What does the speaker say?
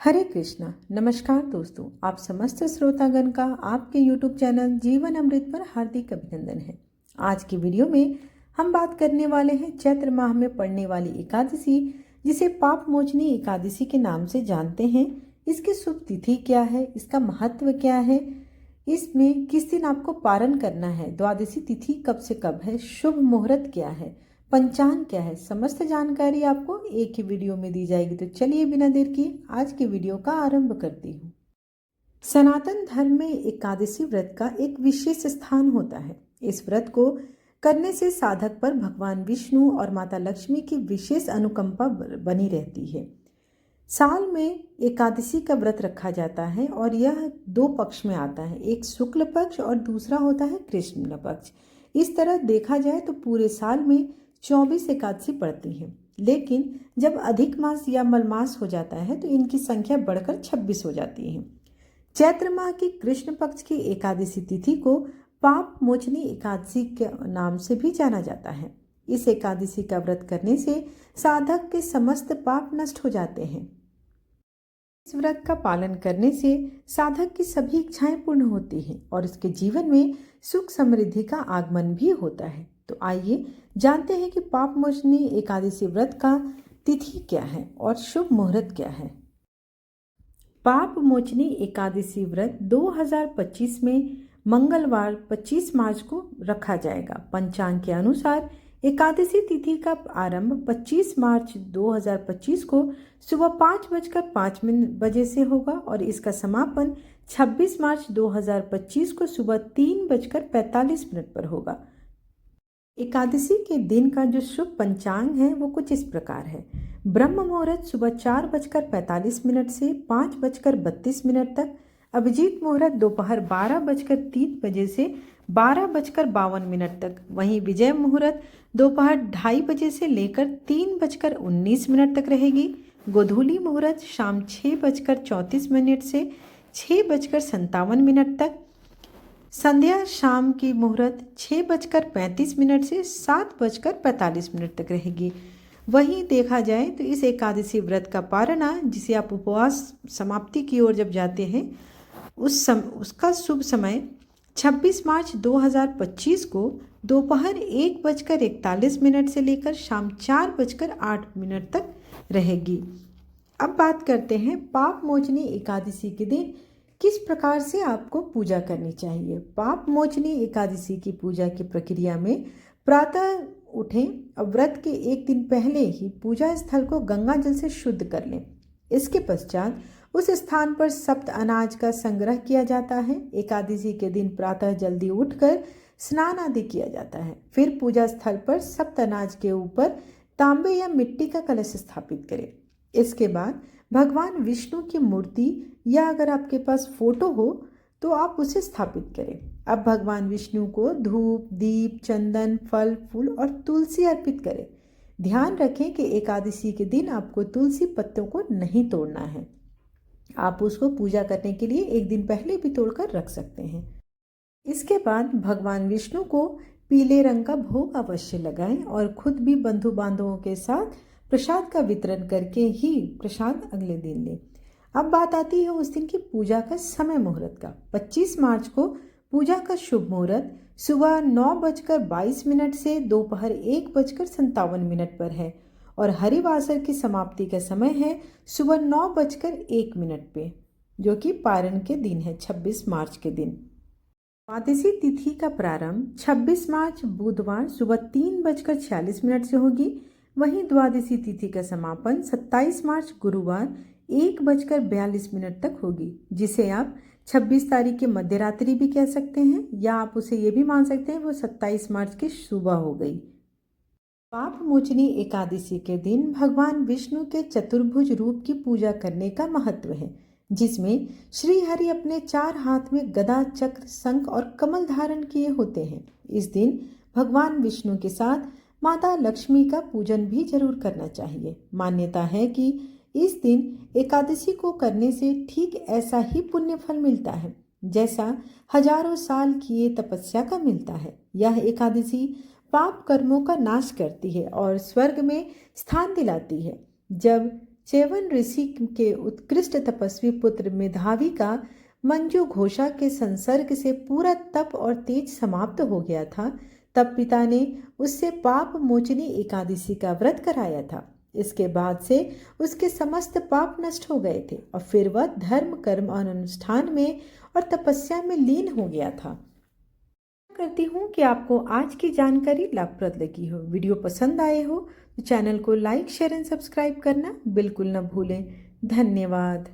हरे कृष्णा। नमस्कार दोस्तों, आप समस्त श्रोतागण का आपके YouTube चैनल जीवन अमृत पर हार्दिक अभिनंदन है। आज की वीडियो में हम बात करने वाले हैं चैत्र माह में पड़ने वाली एकादशी, जिसे पाप मोचनी एकादशी के नाम से जानते हैं। इसकी शुभ तिथि क्या है, इसका महत्व क्या है, इसमें किस दिन आपको पारण करना है, द्वादशी तिथि कब से कब है, शुभ मुहूर्त क्या है, पंचांग क्या है, समस्त जानकारी आपको एक ही वीडियो में दी जाएगी। तो चलिए बिना देर किए आज के वीडियो का आरंभ करती हूँ। सनातन धर्म में एकादशी व्रत का एक विशेष स्थान होता है। इस व्रत को करने से साधक पर भगवान विष्णु और माता लक्ष्मी की विशेष अनुकंपा बनी रहती है। साल में एकादशी का व्रत रखा जाता है और यह दो पक्ष में आता है, एक शुक्ल पक्ष और दूसरा होता है कृष्ण पक्ष। इस तरह देखा जाए तो पूरे साल में 24 एकादशी पड़ती हैं, लेकिन जब अधिक मास या मलमास हो जाता है तो इनकी संख्या बढ़कर 26 हो जाती है। चैत्र माह की कृष्ण पक्ष की एकादशी तिथि को पाप मोचनी एकादशी के नाम से भी जाना जाता है। इस एकादशी का व्रत करने से साधक के समस्त पाप नष्ट हो जाते हैं। इस व्रत का पालन करने से साधक की सभी इच्छाएं पूर्ण होती हैं और उसके जीवन में सुख समृद्धि का आगमन भी होता है। तो आइए जानते हैं कि पाप मोचनी एकादशी व्रत का तिथि क्या है और शुभ मुहूर्त क्या है। पाप मोचनी एकादशी व्रत 2025 में मंगलवार 25 मार्च को रखा जाएगा। पंचांग के अनुसार एकादशी तिथि का आरंभ 25 मार्च 2025 को सुबह 5:05 बजे से होगा और इसका समापन 26 मार्च 2025 को सुबह 3:45 पर होगा। एकादशी के दिन का जो शुभ पंचांग है वो कुछ इस प्रकार है। ब्रह्म मुहूर्त सुबह 4:45 से 5:32 तक। अभिजीत मुहूर्त दोपहर 12:03 बजे से 12:52 तक। वहीं विजय मुहूर्त दोपहर 2:30 बजे से लेकर 3:19 तक रहेगी। गोधूली मुहूर्त शाम 6:34 से 6:57 तक। संध्या शाम की मुहूर्त 6:35 से 7:45 तक रहेगी। वहीं देखा जाए तो इस एकादशी व्रत का पारणा, जिसे आप उपवास समाप्ति की ओर जब जाते हैं, उसका शुभ समय 26 मार्च 2025 को दोपहर 1:41 से लेकर शाम 4:08 तक रहेगी। अब बात करते हैं पाप मोचनी एकादशी के दिन किस प्रकार से आपको पूजा करनी चाहिए। पाप मोचनी एकादशी की पूजा की प्रक्रिया में प्रातः उठें और व्रत के एक दिन पहले ही पूजा स्थल को गंगा जल से शुद्ध कर लें। इसके पश्चात उस स्थान पर सप्त अनाज का संग्रह किया जाता है। एकादशी के दिन प्रातः जल्दी उठकर स्नान आदि किया जाता है। फिर पूजा स्थल पर सप्त अनाज के ऊपर तांबे या मिट्टी का कलश स्थापित करें। इसके बाद भगवान विष्णु की मूर्ति या अगर आपके पास फोटो हो तो आप उसे स्थापित करें। अब भगवान विष्णु को धूप, दीप, चंदन, फल, फूल और तुलसी अर्पित करें। ध्यान रखें कि एकादशी के दिन आपको तुलसी पत्तों को नहीं तोड़ना है। आप उसको पूजा करने के लिए एक दिन पहले भी तोड़कर रख सकते हैं। इसके बाद भगवान विष्णु को पीले रंग का भोग अवश्य लगाएं और खुद भी बंधु बांधवों के साथ प्रसाद का वितरण करके ही प्रसाद अगले दिन लें। अब बात आती है उस दिन की पूजा का समय मुहूर्त का। 25 मार्च को पूजा का शुभ मुहूर्त सुबह 9:22 से दोपहर 1:57 पर है और हरिवासर की समाप्ति का समय है सुबह 9:01 पे, जो कि पारण के दिन है 26 मार्च के दिन। द्वादशी तिथि का प्रारंभ 26 मार्च बुधवार सुबह 3:46 से होगी। वहीं द्वादशी तिथि का समापन 27 मार्च गुरुवार 1:42 तक होगी, जिसे आप 26 तारीख की मध्य रात्रि भी कह सकते हैं या आप उसे ये भी मान सकते हैं वो 27 मार्च की सुबह हो गई। पाप मोचनी एकादशी के दिन भगवान विष्णु के चतुर्भुज रूप की पूजा करने का महत्व है, जिसमें श्री हरि अपने 4 हाथ में गदा, चक्र, शंख और कमल धारण किए होते हैं। इस दिन भगवान विष्णु के साथ माता लक्ष्मी का पूजन भी जरूर करना चाहिए। मान्यता है कि इस दिन एकादशी को करने से ठीक ऐसा ही पुण्य फल मिलता है जैसा हजारों साल किए तपस्या का मिलता है। यह एकादशी पाप कर्मों का नाश करती है और स्वर्ग में स्थान दिलाती है। जब च्यवन ऋषि के उत्कृष्ट तपस्वी पुत्र मेधावी का मंजू घोषा के संसर्ग से पूरा तप और तेज समाप्त हो गया था, तब पिता ने उससे पाप मोचनी एकादशी का व्रत कराया था। इसके बाद से उसके समस्त पाप नष्ट हो गए थे और फिर वह धर्म कर्म और अनुष्ठान में और तपस्या में लीन हो गया था। करती हूँ कि आपको आज की जानकारी लाभप्रद लगी हो। वीडियो पसंद आए हो तो चैनल को लाइक शेयर एंड सब्सक्राइब करना बिल्कुल न भूलें। धन्यवाद।